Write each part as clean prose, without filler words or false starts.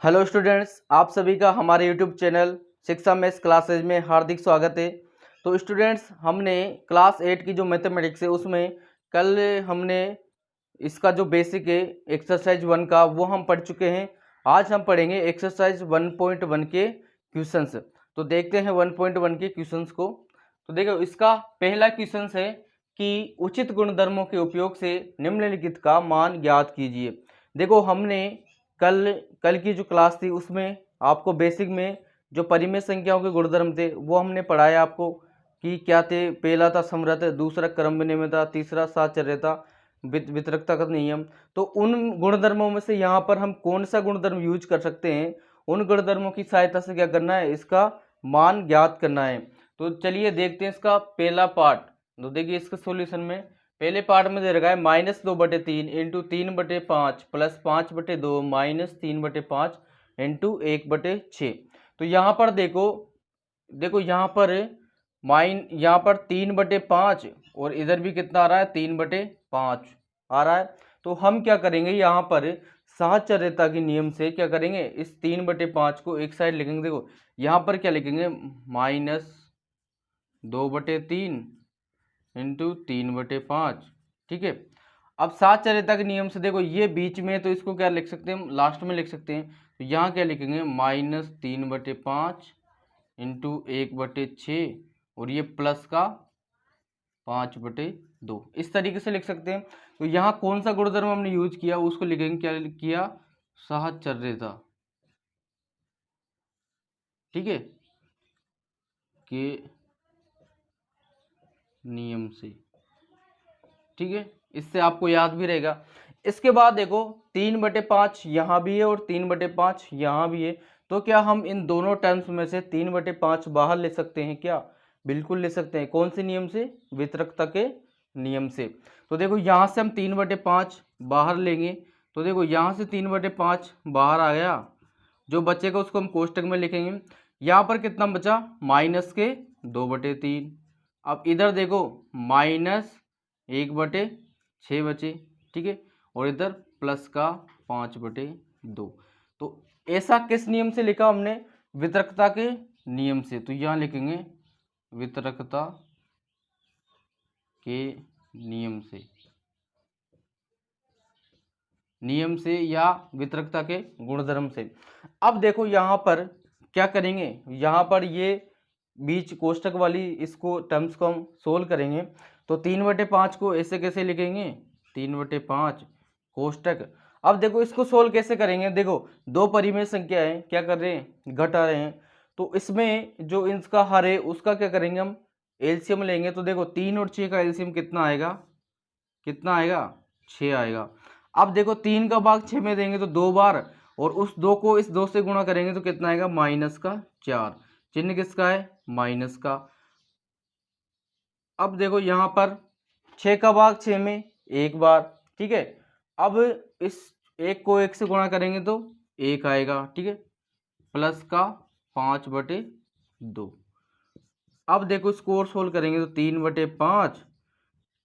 Hello students, आप सभी का हमारे यूट्यूब चैनल शिक्षा मैथ्स क्लासेज में हार्दिक स्वागत है। तो स्टूडेंट्स, हमने क्लास 8 की जो मैथमेटिक्स है उसमें कल हमने इसका जो बेसिक है एक्सरसाइज 1 का वो हम पढ़ चुके हैं। आज हम पढ़ेंगे एक्सरसाइज 1.1 के क्वेश्चंस। तो देखते हैं 1.1 के क्वेश्चंस को। तो देखो, इसका पहला क्वेश्चन है कि उचित गुणधर्मों के उपयोग से निम्नलिखित का मान ज्ञात कीजिए। देखो, हमने कल की जो क्लास थी उसमें आपको बेसिक में जो परिमेय संख्याओं के गुणधर्म थे वो हमने पढ़ाया आपको कि क्या थे। पहला था समृद्ध, दूसरा क्रम विनिमयता, तीसरा साहचर्यता, वितरकता का नियम। तो उन गुणधर्मों में से यहाँ पर हम कौन सा गुणधर्म यूज कर सकते हैं, उन गुणधर्मों की सहायता से क्या करना है, इसका मान ज्ञात करना है। तो चलिए देखते हैं इसका पहला पार्ट। तो देखिए, इसके सॉल्यूशन में पहले पार्ट में दे रखा है -2/3 इंटू 3/5 प्लस 5/2 माइनस 3/5 इंटू 1/6। तो यहाँ पर देखो यहाँ पर यहाँ पर 3/5 और इधर भी कितना आ रहा है, 3/5 आ रहा है। तो हम क्या करेंगे, यहाँ पर साहचर्यता के नियम से क्या करेंगे, इस 3/5 को एक साइड लिखेंगे। देखो यहाँ पर क्या लिखेंगे, -2/3 इंटू 3/5। ठीक है। अब साहचर्यता के नियम से देखो ये बीच में, तो इसको क्या लिख सकते हैं, हम लास्ट में लिख सकते हैं। तो यहाँ क्या लिखेंगे, -3/5 इंटू 1/6 और ये प्लस का 5/2, इस तरीके से लिख सकते हैं। तो यहाँ कौन सा गुणधर्म हमने यूज किया उसको लिखेंगे, क्या किया, साहचर्यता। ठीक है, के नियम से। ठीक है, इससे आपको याद भी रहेगा। इसके बाद देखो 3/5 यहाँ भी है और 3/5 यहाँ भी है। तो क्या हम इन दोनों टर्म्स में से 3/5 बाहर ले सकते हैं क्या? बिल्कुल ले सकते हैं। कौन से नियम से? वितरकता के नियम से। तो देखो यहाँ से हम 3/5 बाहर लेंगे। तो देखो यहाँ से 3/5 बाहर आ गया, जो बचेगा उसको हम कोष्टक में लिखेंगे। यहाँ पर कितना बचा, -2/3। अब इधर देखो -1/6 बचे। ठीक है, और इधर प्लस का 5/2। तो ऐसा किस नियम से लिखा हमने, वितरकता के नियम से। तो यहाँ लिखेंगे वितरकता के नियम से या वितरकता के गुणधर्म से। अब देखो यहाँ पर क्या करेंगे, यहाँ पर ये बीच कोष्टक वाली इसको टर्म्स को हम सोल्व करेंगे। तो 3/5 को ऐसे कैसे लिखेंगे, 3/5 कोष्टक। अब देखो इसको सोल्व कैसे करेंगे, देखो दो परिमेय संख्या है, क्या कर रहे हैं, घटा रहे हैं। तो इसमें जो इसका हर है उसका क्या करेंगे, हम एलसीएम लेंगे। तो देखो 3 और 6 का एलसीएम कितना आएगा, 6 आएगा। अब देखो 3 का भाग 6 में देंगे तो 2 बार, और उस 2 को इस 2 से गुणा करेंगे तो कितना आएगा, -4। चिन्ह किसका है, माइनस का। अब देखो यहाँ पर 6 का भाग 6 में एक बार। ठीक है, अब इस 1 को 1 से गुणा करेंगे तो 1 आएगा। ठीक है, प्लस का 5/2। अब देखो इसको और सोल्व करेंगे तो 3/5।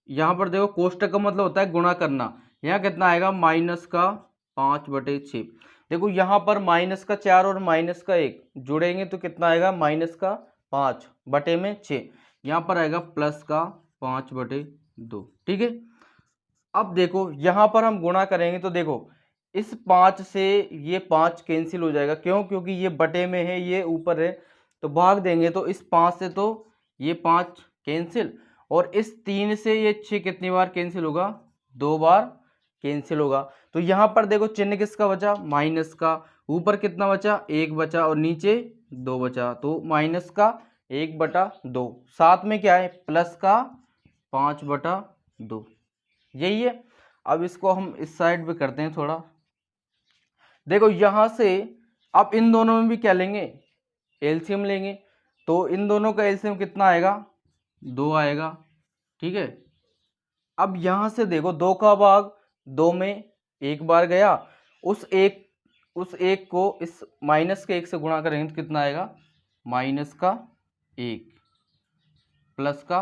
यहाँ पर देखो कोष्टक का मतलब होता है गुणा करना। यहाँ कितना आएगा, -5/6। देखो यहाँ पर -4 और -1 जोड़ेंगे तो कितना आएगा, -5/6। यहाँ पर आएगा प्लस का 5/2। ठीक है, अब देखो यहाँ पर हम गुणा करेंगे तो देखो इस 5 से ये 5 कैंसिल हो जाएगा। क्यों? क्योंकि ये बटे में है, ये ऊपर है। तो भाग देंगे तो इस 5 से तो ये 5 कैंसिल, और इस 3 से ये 6 कितनी बार कैंसिल होगा, 2 बार कैंसिल होगा। तो यहाँ पर देखो चिन्ह किसका बचा, माइनस का। ऊपर कितना बचा, 1 बचा, और नीचे 2 बचा। तो माइनस का 1/2, साथ में क्या है, प्लस का 5/2। यही है। अब इसको हम इस साइड पे करते हैं थोड़ा। देखो यहाँ से अब इन दोनों में भी क्या लेंगे, एलसीएम लेंगे। तो इन दोनों का एलसीएम कितना आएगा, 2 आएगा। ठीक है, अब यहाँ से देखो 2 का भाग 2 में एक बार गया, उस एक को इस -1 से गुणा करेंगे तो कितना आएगा, -1 प्लस का।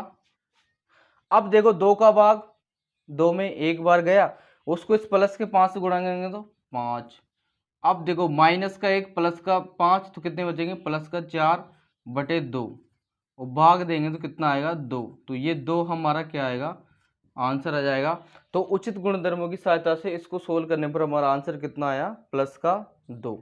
अब देखो 2 का भाग 2 में एक बार गया, उसको इस प्लस के 5 से गुणा करेंगे तो 5। अब देखो माइनस का 1 प्लस का 5 तो कितने बचेंगे, प्लस का 4/2 और भाग देंगे तो कितना आएगा 2। तो ये 2 हमारा क्या आएगा, आंसर आ जाएगा। तो उचित गुणधर्मों की सहायता से इसको सोल्व करने पर हमारा आंसर कितना आया, प्लस का 2।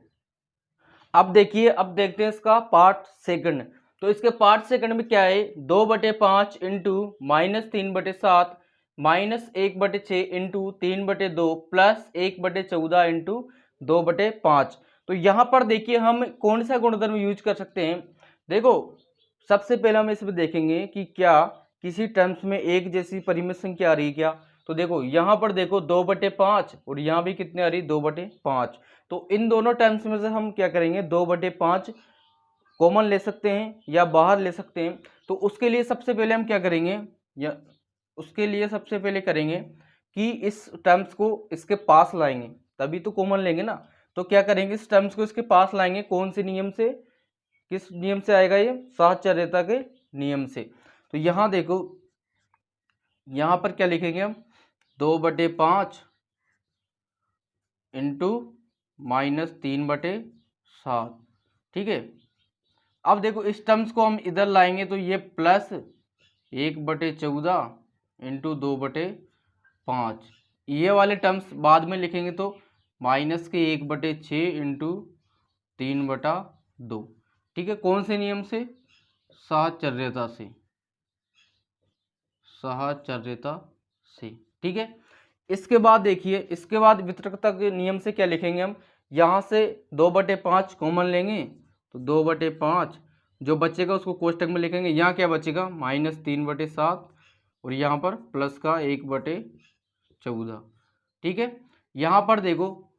अब देखिए, अब देखते हैं इसका पार्ट सेकंड। तो इसके पार्ट सेकंड में क्या है, 2/5 इंटू -3/7 -1/6 इंटू 3/2 प्लस 1/14 इंटू 2/5। तो यहाँ पर देखिए हम कौन सा गुणधर्म यूज कर सकते हैं। देखो सबसे पहले हम इसमें देखेंगे कि क्या किसी टर्म्स में एक जैसी परिमित संख्या आ रही है क्या। तो देखो यहाँ पर देखो 2/5 और यहाँ भी कितने आ रही, 2/5। तो इन दोनों टर्म्स में से हम क्या करेंगे, 2/5 कॉमन ले सकते हैं या बाहर ले सकते हैं। तो उसके लिए सबसे पहले हम क्या करेंगे, या उसके लिए सबसे पहले करेंगे कि इस टर्म्स को इसके पास लाएंगे, तभी तो कॉमन लेंगे ना। तो क्या करेंगे, इस टर्म्स को इसके पास लाएंगे, कौन से नियम से, किस नियम से आएगा ये, साहचर्यता के नियम से। तो यहाँ देखो, यहाँ पर क्या लिखेंगे हम, 2/5 इंटू -3/7, ठीक है। अब देखो इस टर्म्स को हम इधर लाएंगे तो ये प्लस 1/14 इंटू 2/5, ये वाले टर्म्स बाद में लिखेंगे तो माइनस के 1/6 इंटू 3/2, ठीक है। कौन से नियम से, साहचर्यता से, साहचर्यता से, ठीक है। इसके बाद देखिए, इसके बाद वितरकता के नियम से क्या लिखेंगे हम, यहाँ से 2/5 कॉमन लेंगे तो 2/5 जो बचेगा उसको कोष्टक में लिखेंगे। यहाँ क्या बचेगा, -3/7 और यहाँ पर प्लस का 1/14, ठीक है। यहाँ पर देखो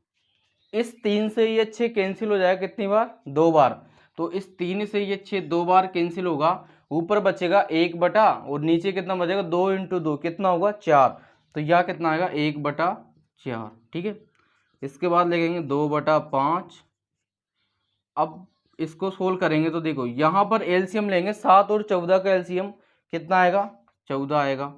इस 3 से ये 6 कैंसिल हो जाएगा कितनी बार, 2 बार। तो इस 3 से ये 6 2 बार कैंसिल होगा, ऊपर बचेगा 1 बटा और नीचे कितना बचेगा, 2 इंटू 2 कितना होगा 4। तो यह कितना आएगा 1/4, ठीक है। इसके बाद लिखेंगे 2/5। अब इसको सोल्व करेंगे तो देखो यहाँ पर एलसीएम लेंगे, 7 और 14 का एलसीएम कितना आएगा, 14 आएगा।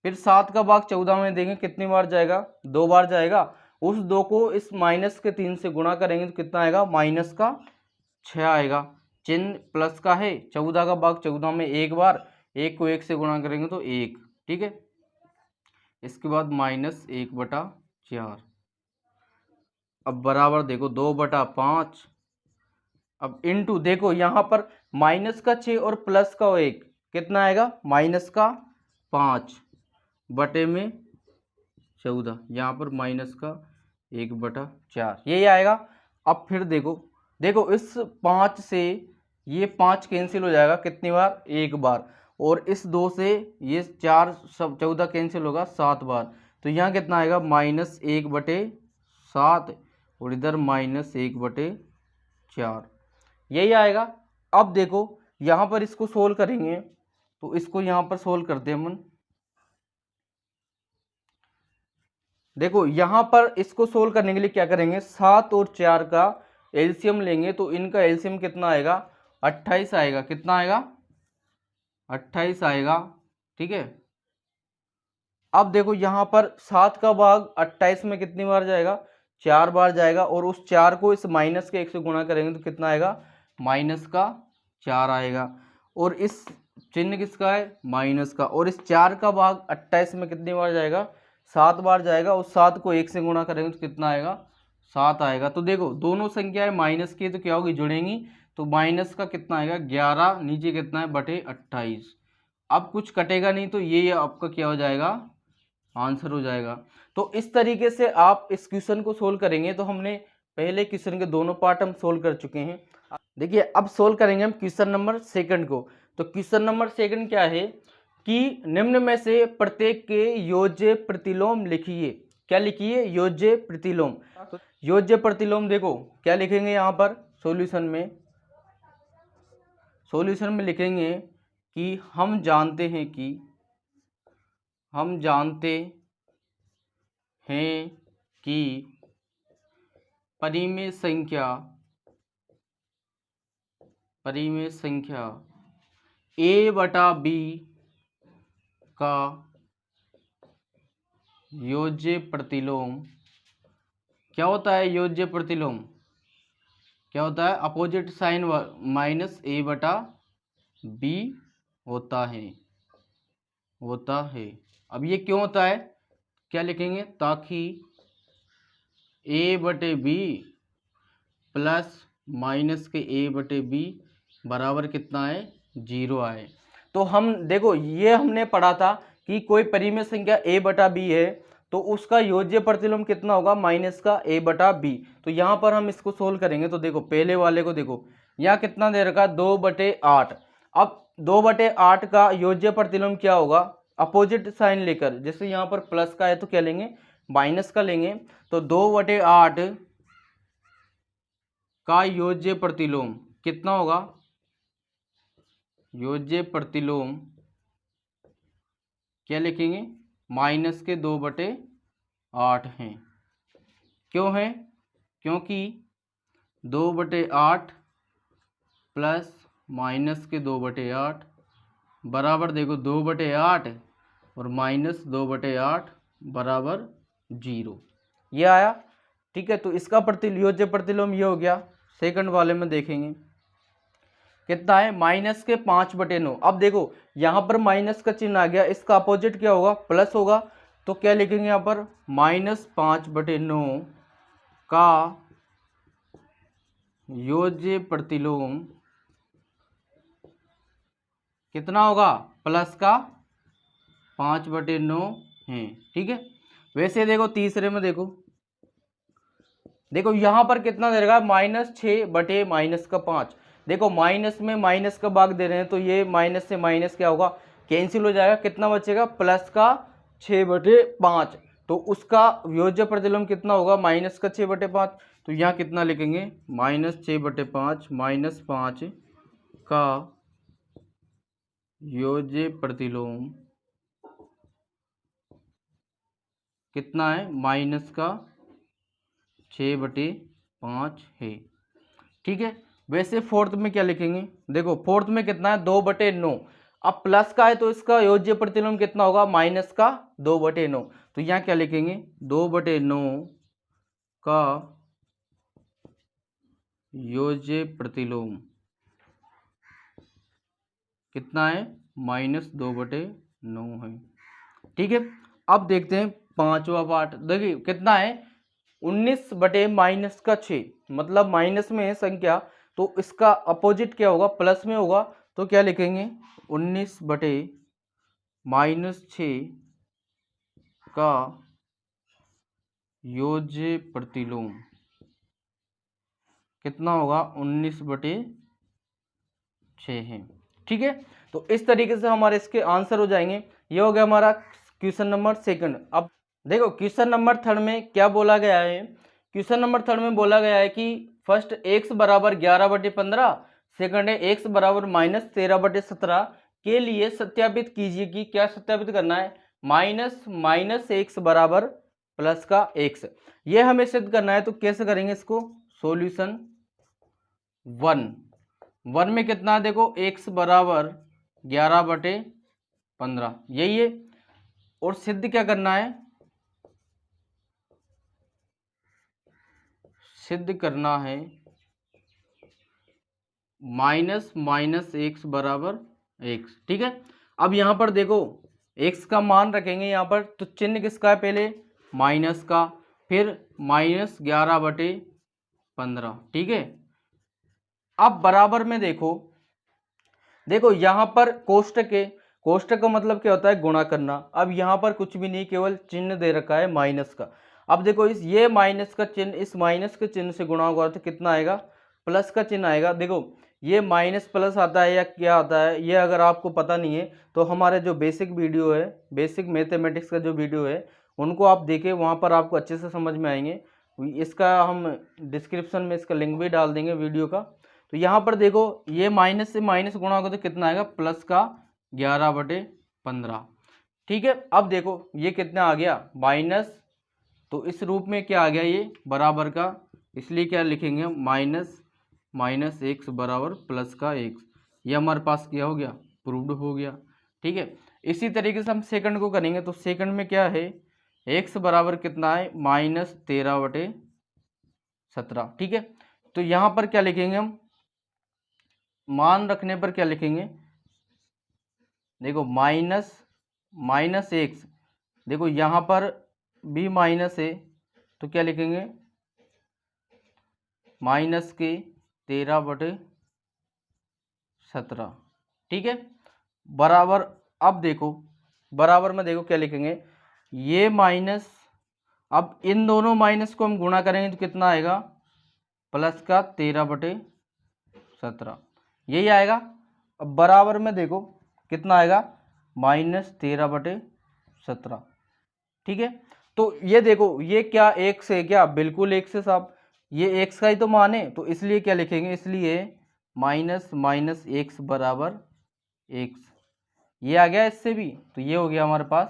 फिर 7 का भाग 14 में देंगे, कितनी बार जाएगा, 2 बार जाएगा। उस 2 को इस -3 से गुणा करेंगे तो कितना आएगा, -6 आएगा। चिन्ह प्लस का है, 14 का भाग 14 में 1 बार, 1 को 1 से गुणा करेंगे तो 1, ठीक है। इसके बाद -1/4, अब बराबर देखो 2/5। अब इनटू देखो यहाँ पर माइनस का 6 और प्लस का 1 कितना आएगा, -5 बटे में 14, यहाँ पर -1/4 यही आएगा। अब फिर देखो, देखो इस 5 से ये 5 कैंसिल हो जाएगा कितनी बार, 1 बार। और इस 2 से ये 4 सब 14 कैंसिल होगा 7 बार। तो यहाँ कितना आएगा, -1/7 और इधर -1/4 यही आएगा। अब देखो यहाँ पर इसको सोल्व करेंगे तो इसको यहाँ पर सोल्व करते हैं हम। देखो यहाँ पर इसको सोल्व करने के लिए क्या करेंगे, 7 और 4 का एलसीएम लेंगे तो इनका एलसीएम कितना आएगा, 28 आएगा। कितना आएगा, 28 आएगा, ठीक है। अब देखो यहाँ पर 7 का भाग 28 में कितनी बार जाएगा, 4 बार जाएगा। और उस 4 को इस माइनस के 1 से गुणा करेंगे तो कितना आएगा, -4 आएगा। और इस चिन्ह किसका है, माइनस का। और इस 4 का भाग 28 में कितनी बार जाएगा, 7 बार जाएगा। उस 7 को 1 से गुणा करेंगे तो कितना आएगा, 7 आएगा। तो देखो दोनों संख्याएं माइनस की तो क्या होगी, जुड़ेंगी। तो माइनस का कितना आएगा 11, नीचे कितना है बटे 28। अब कुछ कटेगा नहीं तो ये आपका क्या हो जाएगा, आंसर हो जाएगा। तो इस तरीके से आप इस क्वेश्चन को सोल्व करेंगे। तो हमने पहले क्वेश्चन के दोनों पार्ट हम सोल्व कर चुके हैं। देखिए अब सोल्व करेंगे हम क्वेश्चन नंबर सेकंड को। तो क्वेश्चन नंबर सेकंड क्या है कि निम्न में से प्रत्येक के योज्य प्रतिलोम लिखिए। क्या लिखिए, योज्य प्रतिलोम। योज्य प्रतिलोम देखो क्या लिखेंगे यहाँ पर सॉल्यूशन में लिखेंगे कि हम जानते हैं कि परिमेय संख्या a/b का योज्य प्रतिलोम क्या होता है, योज्य प्रतिलोम क्या होता है, अपोजिट साइन माइनस ए बटा बी होता है। अब ये क्यों होता है, क्या लिखेंगे, ताकि ए बटे बी प्लस माइनस के ए बटे बी बराबर कितना है, 0 आए। तो हम देखो ये हमने पढ़ा था कि कोई परिमेय संख्या a बटा बी है तो उसका योज्य प्रतिलोम कितना होगा, माइनस का a बटा बी। तो यहाँ पर हम इसको सोल्व करेंगे तो देखो पहले वाले को देखो, यहाँ कितना दे रखा, 2/8। अब 2/8 का योज्य प्रतिलोम क्या होगा, अपोजिट साइन लेकर, जैसे यहाँ पर प्लस का है तो क्या लेंगे, माइनस का लेंगे। तो 2/8 का योज्य प्रतिलोम कितना होगा, योज्य प्रतिलोम क्या लिखेंगे, माइनस के 2/8 हैं। क्यों है, क्योंकि 2/8 प्लस माइनस के 2/8 बराबर देखो 2/8 और माइनस 2/8 बराबर 0, ये आया। ठीक है, तो इसका योज्य प्रतिलोम ये हो गया। सेकंड वाले में देखेंगे कितना है, माइनस के 5/9। अब देखो यहाँ पर माइनस का चिन्ह आ गया, इसका अपोजिट क्या होगा, प्लस होगा। तो क्या लिखेंगे यहाँ पर, -5/9 का योज्य प्रतिलोम कितना होगा, प्लस का 5/9 है। ठीक है, वैसे देखो तीसरे में देखो यहाँ पर कितना दे रहा है, -6/-5। देखो माइनस में माइनस का भाग दे रहे हैं तो ये माइनस से माइनस क्या होगा, कैंसिल हो जाएगा, कितना बचेगा, प्लस का 6/5। तो उसका योज्य प्रतिलोम कितना होगा, माइनस का 6/5। तो यहाँ कितना लिखेंगे, -6/5 -5 का योज्य प्रतिलोम कितना है, माइनस का 6/5 है। ठीक है, वैसे फोर्थ में क्या लिखेंगे, देखो फोर्थ में कितना है, 2/9। अब प्लस का है तो इसका योज्य प्रतिलोम कितना होगा, माइनस का 2/9। तो यहाँ क्या लिखेंगे, 2/9 का योज्य प्रतिलोम कितना है, -2/9 है। ठीक है, अब देखते हैं पांचवा पार्ट। देखिए कितना है, 19/-6, मतलब माइनस में है संख्या तो इसका अपोजिट क्या होगा, प्लस में होगा। तो क्या लिखेंगे, 19/-6 का योज्य प्रतिलोम कितना होगा, 19/6 है। ठीक है, तो इस तरीके से हमारे इसके आंसर हो जाएंगे। ये हो गया हमारा क्वेश्चन नंबर सेकंड। अब देखो क्वेश्चन नंबर थर्ड में क्या बोला गया है, क्वेश्चन नंबर थर्ड में बोला गया है कि फर्स्ट x बराबर 11/15, सेकंड है x बराबर -13/17 के लिए सत्यापित कीजिए कि क्या सत्यापित करना है, -x बराबर प्लस का x। ये हमें सिद्ध करना है। तो कैसे करेंगे इसको, सॉल्यूशन 1 में कितना है, देखो x बराबर 11/15 यही है। और सिद्ध क्या करना है, सिद्ध करना है -x बराबर x। ठीक है, अब यहाँ पर देखो x का मान रखेंगे यहाँ पर, तो चिन्ह किसका है, पहले माइनस का, फिर -11/15। ठीक है, अब बराबर में देखो यहाँ पर कोष्टक है, कोष्टक का मतलब क्या होता है, गुणा करना। अब यहाँ पर कुछ भी नहीं, केवल चिन्ह दे रखा है माइनस का। अब देखो ये माइनस का चिन्ह इस माइनस के चिन्ह से गुणा होगा तो कितना आएगा, प्लस का चिन्ह आएगा। देखो ये माइनस प्लस आता है या क्या आता है, ये अगर आपको पता नहीं है तो हमारे जो बेसिक वीडियो है, बेसिक मैथमेटिक्स का जो वीडियो है उनको आप देखें, वहाँ पर आपको अच्छे से समझ में आएंगे। इसका हम डिस्क्रिप्शन में इसका लिंक भी डाल देंगे वीडियो का। तो यहाँ पर देखो ये माइनस से माइनस गुणा होगा तो कितना आएगा, प्लस का 11/15। ठीक है, अब देखो ये कितना आ गया, माइनस, तो इस रूप में क्या आ गया, ये बराबर का, इसलिए क्या लिखेंगे, -x बराबर प्लस का x। ये हमारे पास क्या हो गया, प्रूव्ड हो गया। ठीक है, इसी तरीके से हम सेकंड को करेंगे। तो सेकंड में क्या है, x बराबर कितना है, -13/17। ठीक है, तो यहाँ पर क्या लिखेंगे हम, मान रखने पर क्या लिखेंगे, देखो माइनस एक्स, देखो यहाँ पर भी माइनस है तो क्या लिखेंगे, माइनस के 13/17, ठीक है, बराबर। अब देखो बराबर में देखो क्या लिखेंगे, ये माइनस, अब इन दोनों माइनस को हम गुणा करेंगे तो कितना आएगा, प्लस का 13/17, यही आएगा। अब बराबर में देखो कितना आएगा, -13/17, ठीक है। तो ये देखो ये क्या एक्स है क्या, बिल्कुल एक्स है साहब, ये एक्स का ही तो मान है, तो इसलिए क्या लिखेंगे, इसलिए माइनस एक्स बराबर एक्स, ये आ गया इससे भी, तो ये हो गया हमारे पास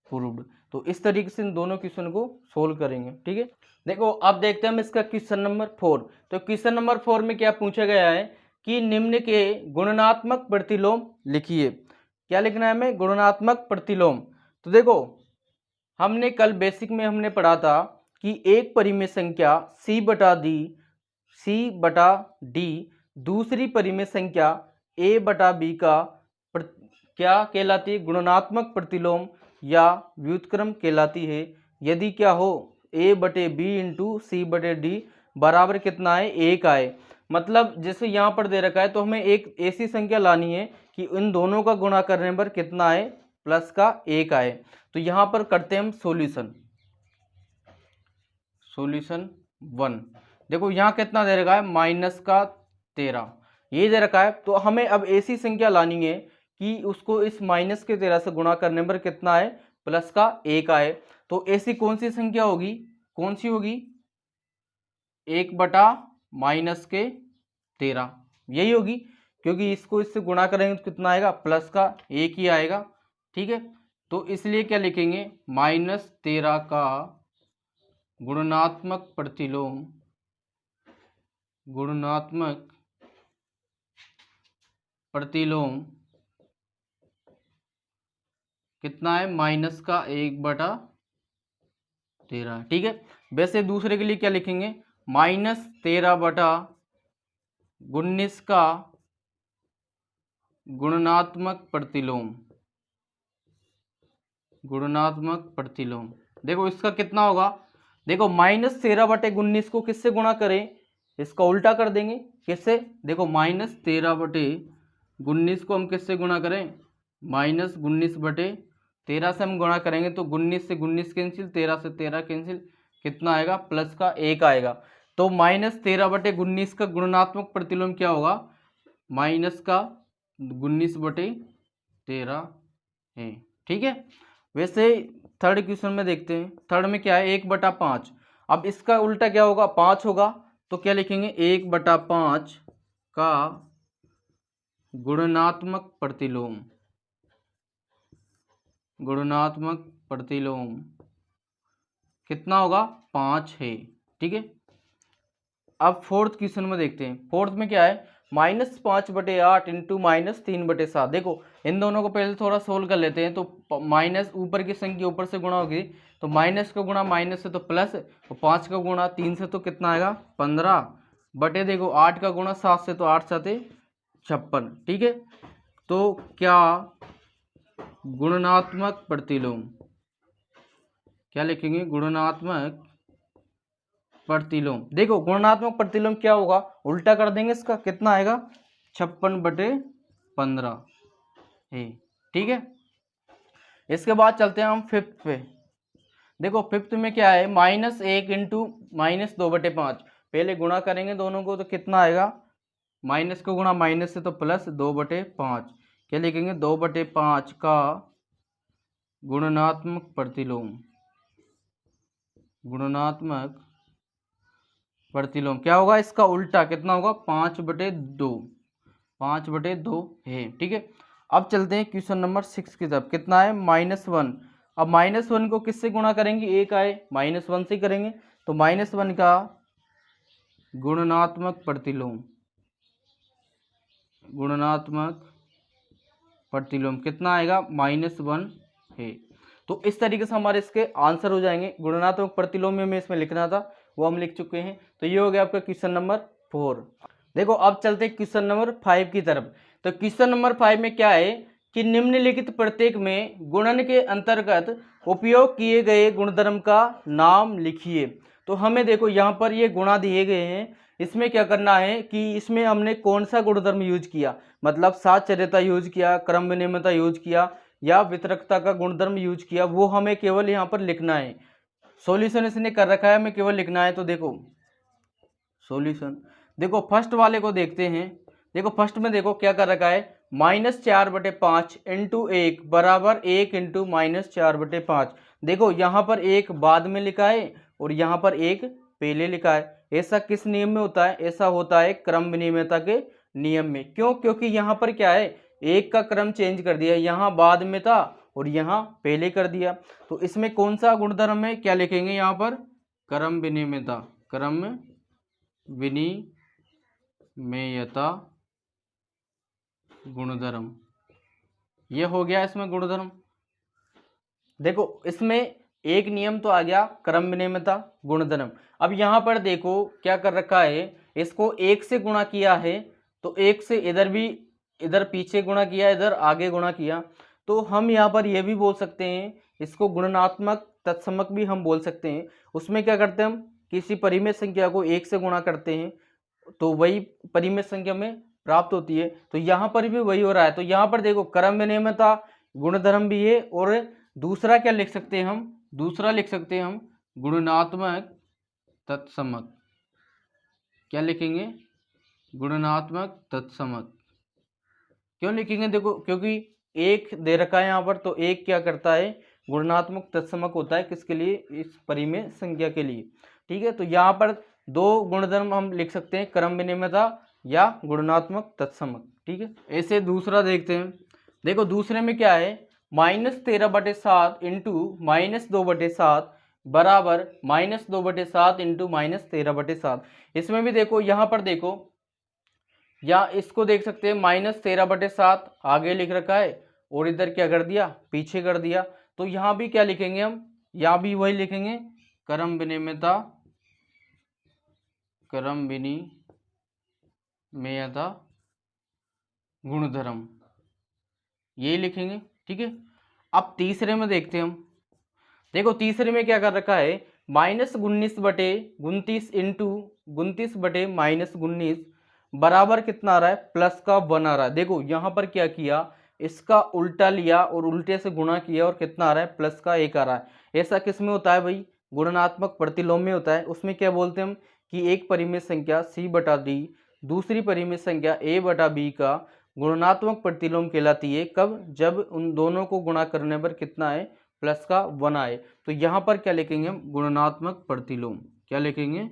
प्रूव्ड। तो इस तरीके से इन दोनों क्वेश्चन को सोल्व करेंगे, ठीक है। देखो अब देखते हैं हम इसका क्वेश्चन नंबर 4। तो क्वेश्चन नंबर 4 में क्या पूछा गया है कि निम्न के गुणनात्मक प्रतिलोम लिखिए। क्या लिखना है हमें, गुणनात्मक प्रतिलोम। तो देखो हमने कल बेसिक में हमने पढ़ा था कि एक परिमेय संख्या C/D दूसरी परिमेय संख्या A/B का क्या कहलाती है, गुणनात्मक प्रतिलोम या व्युत्क्रम कहलाती है, यदि क्या हो A/B × C/D बराबर कितना है, 1 आए। मतलब जैसे यहाँ पर दे रखा है तो हमें एक ऐसी संख्या लानी है कि इन दोनों का गुणा करने पर कितना आए, प्लस का 1 आए। तो यहाँ पर करते हैं हम सॉल्यूशन 1। देखो यहाँ कितना दे रखा है, -13 ये दे रखा है। तो हमें अब ऐसी संख्या लानी है कि उसको इस -13 से गुणा करने पर कितना आए, प्लस का 1 आए। तो ऐसी कौन सी संख्या होगी, कौन सी होगी, 1/-13 यही होगी, क्योंकि इसको इससे गुणा करेंगे तो कितना आएगा, प्लस का 1 ही आएगा, ठीक है। तो इसलिए क्या लिखेंगे, -13 का गुणनात्मक प्रतिलोम कितना है, माइनस का 1/13, ठीक है। वैसे दूसरे के लिए क्या लिखेंगे, -13/19 का गुणनात्मक प्रतिलोम। देखो इसका कितना होगा, देखो -13/19 को किससे गुणा करें, इसका उल्टा कर देंगे, किससे, देखो -13/19 को हम किससे गुणा करें, -19/13 से हम गुणा करेंगे तो 19 से 19 कैंसिल, 13 से 13 कैंसिल, कितना आएगा, प्लस का 1 आएगा। तो -13/19 का गुणनात्मक प्रतिलोम क्या होगा, -19/13 है, ठीक है। वैसे थर्ड क्वेश्चन में देखते हैं, थर्ड में क्या है, 1/5। अब इसका उल्टा क्या होगा, 5 होगा, तो क्या लिखेंगे, 1/5 का गुणनात्मक प्रतिलोम कितना होगा, 5 है, ठीक है। अब फोर्थ क्वेश्चन में देखते हैं, फोर्थ में क्या है, -5/8 × -3/7। देखो इन दोनों को पहले थोड़ा सोल्व कर लेते हैं। तो माइनस ऊपर की संख्या ऊपर से गुणा होगी, तो माइनस का गुणा माइनस से तो प्लस, और 5 का गुणा 3 से तो कितना आएगा, 15 बटे, देखो 8 का गुणा 7 से तो 8 7 56, ठीक है। तो क्या गुणनात्मक प्रतिलोम, क्या लिखेंगे, गुणनात्मक प्रतिलोम। देखो गुणात्मक प्रतिलोम क्या होगा, उल्टा कर देंगे इसका, कितना आएगा, 56/15 है, ठीक है। इसके बाद चलते हैं हम फिफ्थ पे। देखो फिफ्थ में क्या है, -1 × -2/5। पहले गुणा करेंगे दोनों को तो कितना आएगा, माइनस को गुणा माइनस से तो प्लस 2/5, क्या लिखेंगे, 2/5 का गुणात्मक प्रतिलोम क्या होगा, इसका उल्टा कितना होगा, 5/2 है, ठीक है। अब चलते हैं क्वेश्चन नंबर 6 की तरफ। कितना है, -1। अब -1 को किससे गुणा करेंगे, 1 आए, -1 से करेंगे, तो -1 का गुणात्मक प्रतिलोम कितना आएगा, -1 है। तो इस तरीके से हमारे इसके आंसर हो जाएंगे। गुणात्मक प्रतिलोम में हमें इसमें लिखना था, वो हम लिख चुके हैं। तो ये हो गया आपका क्वेश्चन नंबर 4। देखो अब चलते हैं क्वेश्चन नंबर 5 की तरफ। तो क्वेश्चन नंबर 5 में क्या है कि निम्नलिखित प्रत्येक में गुणन के अंतर्गत उपयोग किए गए गुणधर्म का नाम लिखिए। तो हमें देखो यहाँ पर ये गुणा दिए गए हैं, इसमें क्या करना है कि इसमें हमने कौन सा गुणधर्म यूज किया, मतलब साहचर्यता यूज किया, क्रम विनिमयता यूज किया या वितरकता का गुणधर्म यूज किया, वो हमें केवल यहाँ पर लिखना है। सॉल्यूशन इसने कर रखा है, हमें केवल लिखना है। तो देखो सॉल्यूशन, देखो फर्स्ट वाले को देखते हैं। देखो फर्स्ट में देखो क्या कर रखा है, -4/5 इंटू 1 बराबर 1 इंटू -4/5। देखो यहाँ पर एक बाद में लिखा है और यहाँ पर एक पहले लिखा है। ऐसा किस नियम में होता है, ऐसा होता है क्रम विनिमयता के नियम में। क्यों, क्योंकि यहाँ पर क्या है, एक का क्रम चेंज कर दिया, यहाँ बाद में था और यहाँ पहले कर दिया। तो इसमें कौन सा गुणधर्म है, क्या लिखेंगे यहाँ पर, क्रम विनिमयता, क्रम विनिमयता गुणधर्म, ये हो गया इसमें गुणधर्म। देखो इसमें एक नियम तो आ गया क्रम विनिमयता गुणधर्म। अब यहाँ पर देखो क्या कर रखा है, इसको 1 से गुणा किया है, तो 1 से इधर भी, इधर पीछे गुणा किया, इधर आगे गुणा किया। तो हम यहाँ पर यह भी बोल सकते हैं, इसको गुणनात्मक तत्समक भी हम बोल सकते हैं। उसमें क्या करते हैं, हम किसी परिमेय संख्या को 1 से गुणा करते हैं तो वही परिमेय संख्या में प्राप्त होती है। तो यहाँ पर भी वही हो रहा है। तो यहाँ पर देखो क्रम विनिमयता गुणधर्म भी है, और दूसरा क्या लिख सकते हैं हम, दूसरा लिख सकते हैं हम गुणात्मक तत्समक। क्या लिखेंगे, गुणात्मक तत्समक। क्यों लिखेंगे, देखो क्योंकि एक दे रखा है यहाँ पर, तो एक क्या करता है, गुणात्मक तत्समक होता है किसके लिए, इस परिमेय संख्या के लिए। ठीक है, तो यहाँ पर दो गुणधर्म हम लिख सकते हैं, क्रम विनिमयता या गुणात्मक तत्समक। ठीक है, ऐसे दूसरा देखते हैं। देखो दूसरे में क्या है, -13/7 इंटू -2/7 बराबर -2/7 इंटू -13/7। इसमें भी देखो यहाँ पर देखो, या इसको देख सकते हैं, -13/7 आगे लिख रखा है और इधर क्या कर दिया, पीछे कर दिया। तो यहाँ भी क्या लिखेंगे हम, यहाँ भी वही लिखेंगे, क्रम विनिमयता, क्रम विनिमयता गुणधर्म, यही लिखेंगे। ठीक है, अब तीसरे में देखते हैं हम। देखो तीसरे में क्या कर रखा है, -19/29 इंटू 29/-19 बराबर कितना आ रहा है, प्लस का 1 आ रहा है। देखो यहाँ पर क्या किया, इसका उल्टा लिया और उल्टे से गुणा किया और कितना आ रहा है, प्लस का 1 आ रहा है। ऐसा किस में होता है भाई, गुणात्मक प्रतिलोम में होता है। उसमें क्या बोलते हैं हम कि एक परिमेय संख्या C/D दूसरी परिमेय संख्या A/B का गुणात्मक प्रतिलोम कहलाती है। कब, जब उन दोनों को गुणा करने पर कितना है, प्लस का 1 आए। तो यहाँ पर क्या लिखेंगे हम, गुणात्मक प्रतिलोम। क्या लिखेंगे,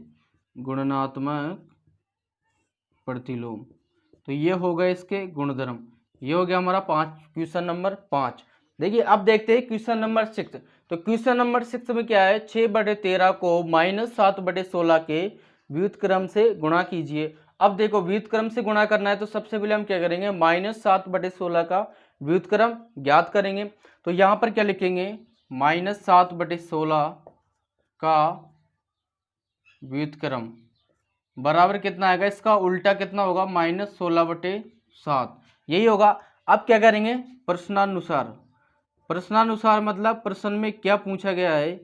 गुणात्मक प्रतिलोम। तो ये हो गए इसके गुणधर्म। ये हो गया हमारा क्वेश्चन नंबर 5। देखिए अब देखते हैं क्वेश्चन नंबर 6। तो क्वेश्चन नंबर 6 में क्या है, 6/13 को -7/16 के व्युत्क्रम से गुणा कीजिए। अब देखो व्युत्क्रम से गुणा करना है, तो सबसे पहले हम क्या करेंगे, -7/16 का व्युत्क्रम ज्ञात करेंगे। तो यहाँ पर क्या लिखेंगे, -7/16 का व्युत्क्रम बराबर कितना आएगा, इसका उल्टा कितना होगा, -16/7, यही होगा। अब क्या करेंगे, प्रश्नानुसार। प्रश्नानुसार मतलब प्रश्न में क्या पूछा गया है,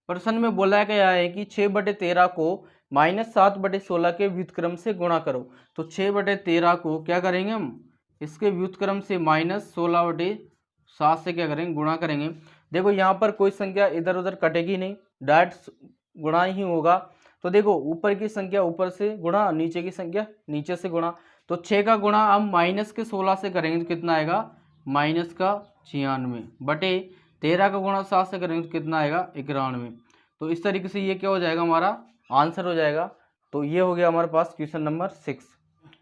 प्रश्न में बोला गया है कि 6/13 को -7/16 के व्युत्क्रम से गुणा करो। तो 6/13 को क्या करेंगे हम, इसके व्युत्क्रम से -16/7 से क्या करेंगे, गुणा करेंगे। देखो यहाँ पर कोई संख्या इधर उधर कटेगी नहीं, डायरेक्ट गुणा ही होगा। तो देखो ऊपर की संख्या ऊपर से गुणा, नीचे की संख्या नीचे से गुणा। तो 6 का गुणा हम -16 से करेंगे तो कितना आएगा, -96 बटे 13 का गुणा 7 से करेंगे तो कितना आएगा, 91। तो इस तरीके से ये क्या हो जाएगा, हमारा आंसर हो जाएगा। तो ये हो गया हमारे पास क्वेश्चन नंबर 6।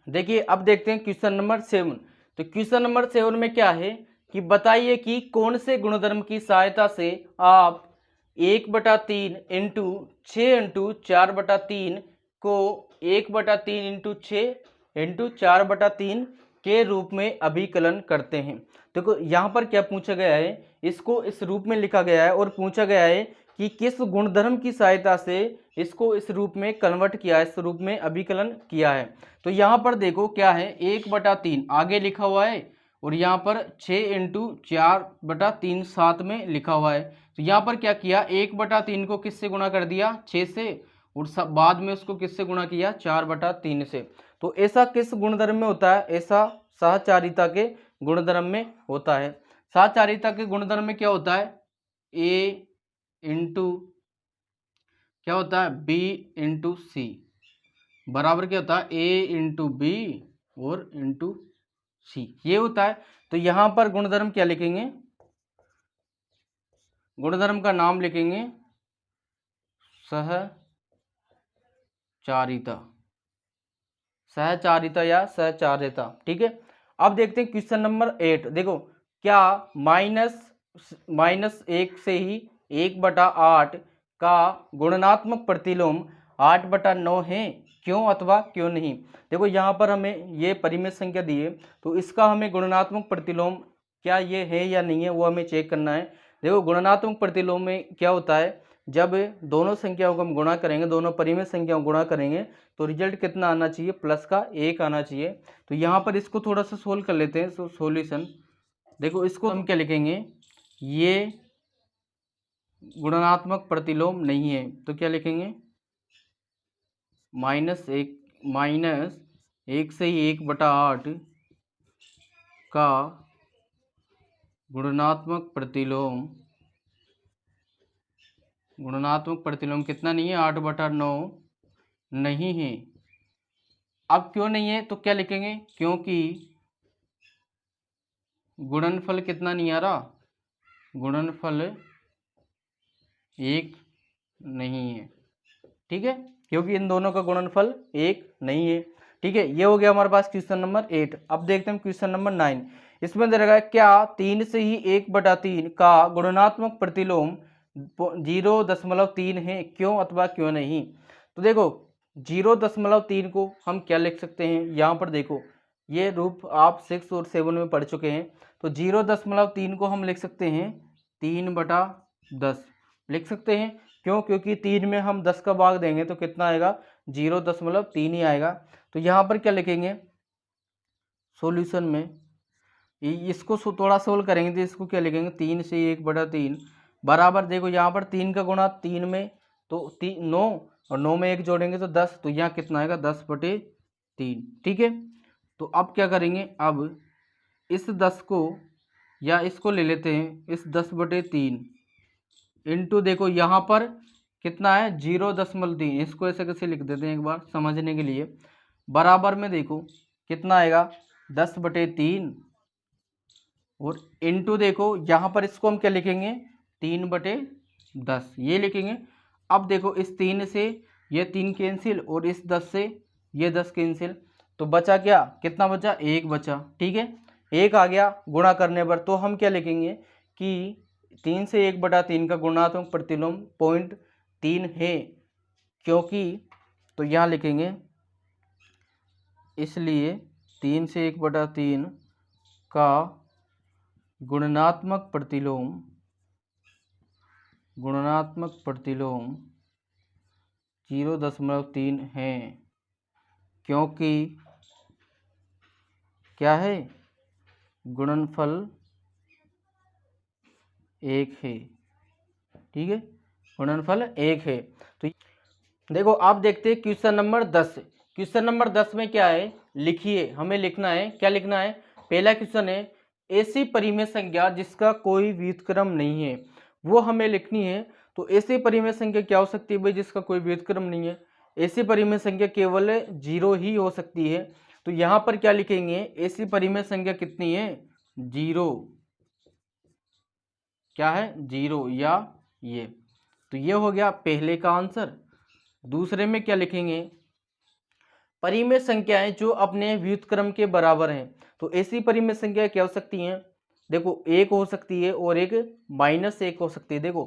देखिए अब देखते हैं क्वेश्चन नंबर 7। तो क्वेश्चन नंबर 7 में क्या है कि बताइए कि कौन से गुणधर्म की सहायता से आप 1/3 इंटू 6 इंटू 4/3 को 1/3 इंटू 6 इंटू 4/3 के रूप में अभिकलन करते हैं। देखो यहाँ पर क्या पूछा गया है, इसको इस रूप में लिखा गया है और पूछा गया है कि किस गुणधर्म की सहायता से इसको इस रूप में कन्वर्ट किया है, इस रूप में अभिकलन किया है। तो यहाँ पर देखो क्या है, 1/3 आगे लिखा हुआ है और यहाँ पर 6 × 4/3 साथ में लिखा हुआ है। तो यहाँ पर क्या किया, 1/3 को किससे गुणा कर दिया, 6 से, और बाद में उसको किससे गुणा किया, 4/3 से। तो ऐसा किस गुणधर्म में होता है, ऐसा सहचारिता के गुणधर्म में होता है। सहचारिता के गुणधर्म में क्या होता है, ए इंटू क्या होता है, बी इंटू सी बराबर क्या होता है, ए इंटू बी और इंटू सी, ये होता है। तो यहां पर गुणधर्म क्या लिखेंगे, गुणधर्म का नाम लिखेंगे सहचारिता, सहचारिता या सहचार्यता। ठीक है, अब देखते हैं क्वेश्चन नंबर 8। देखो क्या -1 से ही 1/8 का गुणनात्मक प्रतिलोम 8/9 है, क्यों अथवा क्यों नहीं। देखो यहाँ पर हमें ये परिमेय संख्या दी है, तो इसका हमें गुणनात्मक प्रतिलोम क्या ये है या नहीं है वो हमें चेक करना है। देखो गुणनात्मक प्रतिलोम में क्या होता है, जब दोनों संख्याओं को हम गुणा करेंगे, दोनों परिमेय संख्याओं को गुणा करेंगे, तो रिजल्ट कितना आना चाहिए, +1 आना चाहिए। तो यहाँ पर इसको थोड़ा सा सोल्व कर लेते हैं। सॉल्यूशन देखो, इसको हम क्या लिखेंगे, ये गुणनात्मक प्रतिलोम नहीं है, तो क्या लिखेंगे, -1 से ही 1/8 का गुणनात्मक प्रतिलोम कितना नहीं है, 8/9 नहीं है। अब क्यों नहीं है, तो क्या लिखेंगे, क्योंकि गुणनफल कितना नहीं आ रहा, गुणनफल 1 नहीं है। ठीक है, क्योंकि इन दोनों का गुणनफल 1 नहीं है। ठीक है, ये हो गया हमारे पास क्वेश्चन नंबर 8। अब देखते हैं क्वेश्चन नंबर 9। इसमें दे रखा है क्या 3 से ही 1/3 का गुणनात्मक प्रतिलोम 0.3 है, क्यों अथवा क्यों नहीं। तो देखो 0.3 को हम क्या लिख सकते हैं, यहाँ पर देखो ये रूप आप 6 और 7 में पढ़ चुके हैं। तो 0.3 को हम लिख सकते हैं 3/10 लिख सकते हैं। क्यों, क्योंकि 3 में हम 10 का भाग देंगे तो कितना आएगा, 0.3 ही आएगा। तो यहाँ पर क्या लिखेंगे, सॉल्यूशन में इसको थोड़ा सोल्व करेंगे तो इसको क्या लिखेंगे, 3 से 1/3 बराबर, देखो यहाँ पर 3 का गुणा 3 में तो 9 और 9 में 1 जोड़ेंगे तो 10, तो यहाँ कितना आएगा 10/3। ठीक है, तो अब क्या करेंगे, अब इस 10 को या इसको ले लेते हैं, इस 10/3 इंटू देखो यहाँ पर कितना है 0.3, इसको ऐसे कैसे लिख देते हैं एक बार समझने के लिए, बराबर में देखो कितना आएगा 10/3 और इंटू देखो यहाँ पर इसको हम क्या लिखेंगे 3/10 ये लिखेंगे। अब देखो इस 3 से ये 3 कैंसिल और इस 10 से ये 10 कैंसिल, तो बचा क्या, कितना बचा, 1 बचा। ठीक है, 1 आ गया गुणा करने पर, तो हम क्या लिखेंगे कि 3 से 1/3 का गुणात्मक प्रतिलोम 0.3 है, क्योंकि तो यहाँ लिखेंगे इसलिए 3 से 1/3 का गुणात्मक प्रतिलोम 0.3 है, क्योंकि क्या है, गुणनफल 1 है। ठीक है, गुणनफल 1 है। तो देखो आप देखते हैं क्वेश्चन नंबर 10। क्वेश्चन नंबर 10 में क्या है, लिखिए, हमें लिखना है, क्या लिखना है, पहला क्वेश्चन है ऐसी परिमेय संख्या जिसका कोई व्युत्क्रम नहीं है, वो हमें लिखनी है। तो ऐसी परिमेय संख्या क्या हो सकती है भाई, जिसका कोई व्युत्क्रम नहीं है, ऐसी परिमेय संख्या केवल 0 ही हो सकती है। तो यहाँ पर क्या लिखेंगे, ऐसी परिमेय संख्या कितनी है, 0, क्या है 0 या ये। तो ये हो गया पहले का आंसर। दूसरे में क्या लिखेंगे, परिमेय संख्याएं जो अपने व्युत्क्रम के बराबर हैं। तो ऐसी परिमेय संख्या क्या हो सकती हैं, देखो 1 हो सकती है और एक -1 हो सकती है। देखो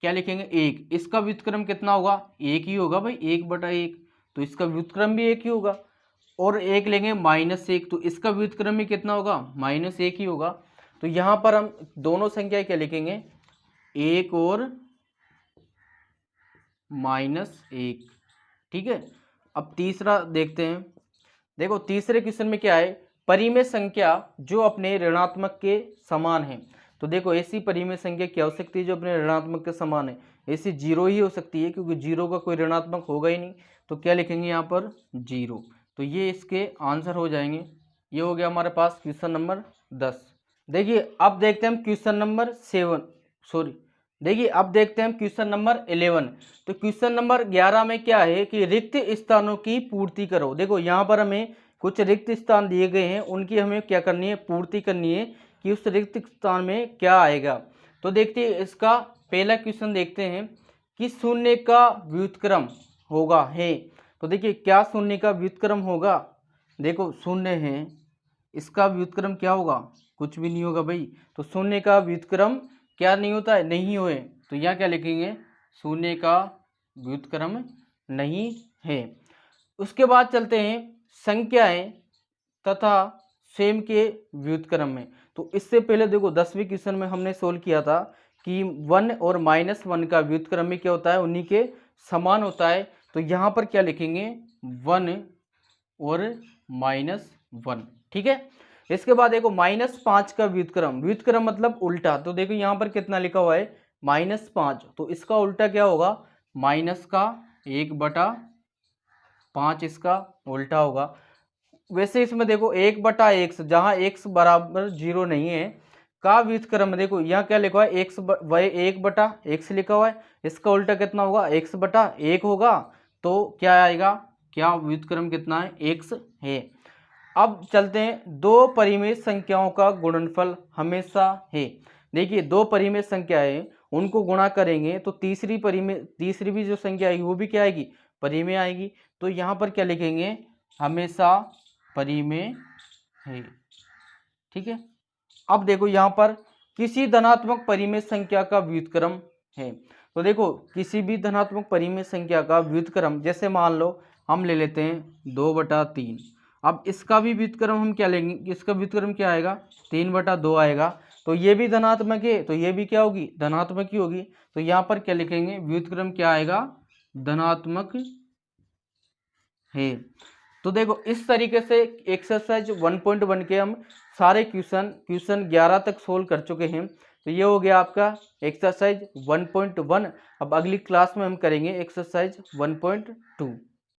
क्या लिखेंगे, 1, इसका व्युत्क्रम कितना होगा, 1 ही होगा भाई, 1/1, तो इसका व्युत्क्रम भी 1 ही होगा। और एक लेंगे -1, तो इसका व्युत्क्रम भी कितना होगा, -1 ही होगा। तो यहाँ पर हम दोनों संख्या क्या लिखेंगे, 1 और -1। ठीक है। अब तीसरा देखते हैं। देखो तीसरे क्वेश्चन में क्या है, परिमेय संख्या जो अपने ऋणात्मक के समान है। तो देखो ऐसी परिमेय संख्या क्या हो सकती है जो अपने ऋणात्मक के समान है, ऐसी 0 ही हो सकती है, क्योंकि 0 का कोई ऋणात्मक होगा ही नहीं। तो क्या लिखेंगे यहाँ पर 0। तो ये इसके आंसर हो जाएंगे। ये हो गया हमारे पास क्वेश्चन नंबर 10। देखिए अब देखते हैं हम क्वेश्चन नंबर 7, सॉरी देखिए अब देखते हैं हम क्वेश्चन नंबर 11। तो क्वेश्चन नंबर 11 में क्या है कि रिक्त स्थानों की पूर्ति करो। देखो यहाँ पर हमें कुछ रिक्त स्थान दिए गए हैं, उनकी हमें क्या करनी है, पूर्ति करनी है कि उस रिक्त स्थान में क्या आएगा। तो देखते हैं इसका पहला क्वेश्चन देखते हैं कि शून्य का व्युत्क्रम होगा है। तो देखिए क्या शून्य का व्युत्क्रम होगा, देखो शून्य है, इसका व्युत्क्रम क्या होगा, कुछ भी नहीं होगा भाई। तो शून्य का व्युत्क्रम क्या नहीं होता है, नहीं होए। तो यहाँ क्या लिखेंगे, शून्य का व्युत्क्रम नहीं है। उसके बाद चलते हैं संख्याएं तथा स्वयं के व्युत्क्रम में। तो इससे पहले देखो 10वीं क्वेश्चन में हमने सोल्व किया था कि 1 और -1 का व्युत्क्रम में क्या होता है, उन्हीं के समान होता है। तो यहाँ पर क्या लिखेंगे, 1 और -1। ठीक है। इसके बाद देखो -5 का व्युत्क्रम, व्युत्क्रम मतलब उल्टा। तो देखो यहाँ पर कितना लिखा हुआ है, -5। तो इसका उल्टा क्या होगा, -1/5 इसका उल्टा होगा। वैसे इसमें देखो 1/x, जहाँ x बराबर 0 नहीं है का व्युत्क्रम, देखो यहाँ क्या लिखा हुआ है, 1/x लिखा हुआ है, इसका उल्टा कितना होगा, x/1 होगा। तो क्या आएगा, क्या व्युत्क्रम कितना है, x है। अब चलते हैं, दो परिमेय संख्याओं का गुणनफल हमेशा है। देखिए दो परिमेय संख्या है, उनको गुणा करेंगे तो तीसरी भी जो संख्या आएगी वो भी क्या आएगी, परिमेय आएगी। तो यहाँ पर क्या लिखेंगे, हमेशा परिमेय है। ठीक है। अब देखो यहाँ पर किसी धनात्मक परिमेय संख्या का व्युत्क्रम है। तो देखो किसी भी धनात्मक परिमेय संख्या का व्युत्क्रम, जैसे मान लो हम ले लेते हैं 2/3। अब इसका भी व्युत्क्रम हम क्या लेंगे, इसका व्युत्क्रम क्या आएगा, 3/2 आएगा। तो ये भी धनात्मक है, तो ये भी क्या होगी, धनात्मक ही होगी। तो यहाँ पर क्या लिखेंगे, व्युत्क्रम क्या आएगा, धनात्मक है। तो देखो इस तरीके से एक्सरसाइज 1.1 के हम सारे क्वेश्चन 11 तक सोल्व कर चुके हैं। तो ये हो गया आपका एक्सरसाइज 1.1। अब अगली क्लास में हम करेंगे एक्सरसाइज 1.2।